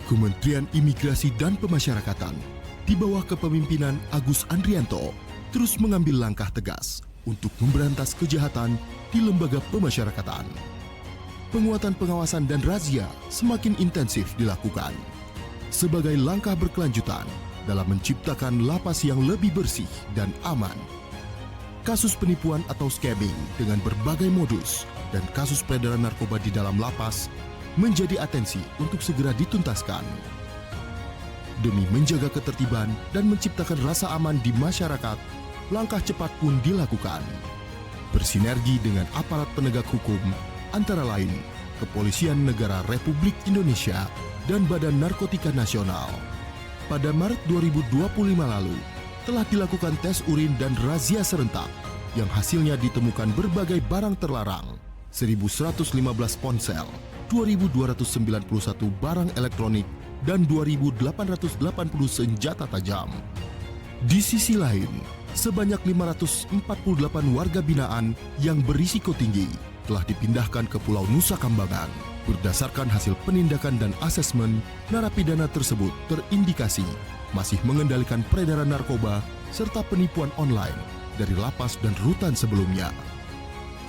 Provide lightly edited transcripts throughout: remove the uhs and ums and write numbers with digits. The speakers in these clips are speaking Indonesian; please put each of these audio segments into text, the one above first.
Kementerian Imigrasi dan Pemasyarakatan di bawah kepemimpinan Agus Andrianto terus mengambil langkah tegas untuk memberantas kejahatan di lembaga pemasyarakatan. Penguatan pengawasan dan razia semakin intensif dilakukan sebagai langkah berkelanjutan dalam menciptakan lapas yang lebih bersih dan aman. Kasus penipuan atau scamming dengan berbagai modus dan kasus peredaran narkoba di dalam lapas menjadi atensi untuk segera dituntaskan. Demi menjaga ketertiban dan menciptakan rasa aman di masyarakat, langkah cepat pun dilakukan. Bersinergi dengan aparat penegak hukum, antara lain Kepolisian Negara Republik Indonesia dan Badan Narkotika Nasional. Pada Maret 2025 lalu, telah dilakukan tes urin dan razia serentak yang hasilnya ditemukan berbagai barang terlarang, 1.115 ponsel, 2.291 barang elektronik, dan 2.880 senjata tajam. Di sisi lain, sebanyak 548 warga binaan yang berisiko tinggi telah dipindahkan ke Pulau Nusa Kambangan. Berdasarkan hasil penindakan dan asesmen, narapidana tersebut terindikasi masih mengendalikan peredaran narkoba serta penipuan online dari lapas dan rutan sebelumnya.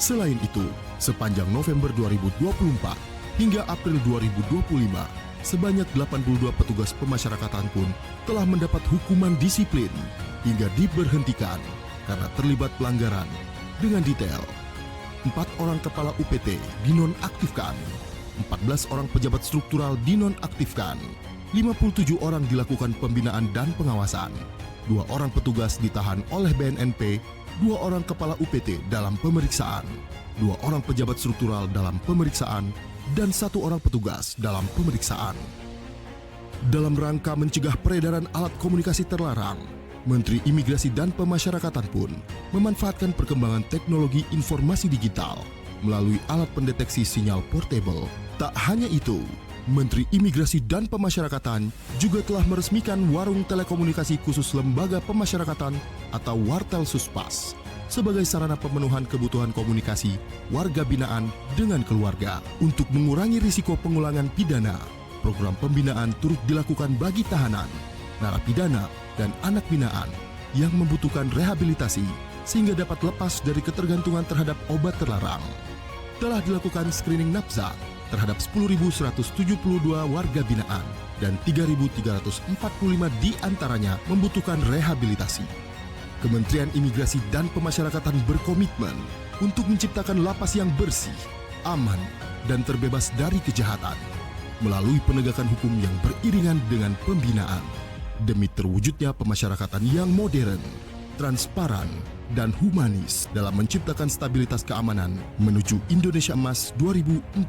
Selain itu, sepanjang November 2024 hingga April 2025, sebanyak 82 petugas pemasyarakatan pun telah mendapat hukuman disiplin hingga diberhentikan karena terlibat pelanggaran. Dengan detail, 4 orang kepala UPT dinonaktifkan, 14 orang pejabat struktural dinonaktifkan, 57 orang dilakukan pembinaan dan pengawasan, 2 orang petugas ditahan oleh BNNP, 2 orang kepala UPT dalam pemeriksaan, 2 orang pejabat struktural dalam pemeriksaan, dan 1 orang petugas dalam pemeriksaan. Dalam rangka mencegah peredaran alat komunikasi terlarang, Menteri Imigrasi dan Pemasyarakatan pun memanfaatkan perkembangan teknologi informasi digital melalui alat pendeteksi sinyal portable. Tak hanya itu, Menteri Imigrasi dan Pemasyarakatan juga telah meresmikan Warung Telekomunikasi Khusus Lembaga Pemasyarakatan atau Wartel Suspas sebagai sarana pemenuhan kebutuhan komunikasi warga binaan dengan keluarga. Untuk mengurangi risiko pengulangan pidana, program pembinaan turut dilakukan bagi tahanan, narapidana, dan anak binaan yang membutuhkan rehabilitasi sehingga dapat lepas dari ketergantungan terhadap obat terlarang. Telah dilakukan screening nafsa terhadap 10.172 warga binaan dan 3.345 di antaranya membutuhkan rehabilitasi. Kementerian Imigrasi dan Pemasyarakatan berkomitmen untuk menciptakan lapas yang bersih, aman, dan terbebas dari kejahatan melalui penegakan hukum yang beriringan dengan pembinaan demi terwujudnya pemasyarakatan yang modern, transparan, dan humanis dalam menciptakan stabilitas keamanan menuju Indonesia Emas 2045.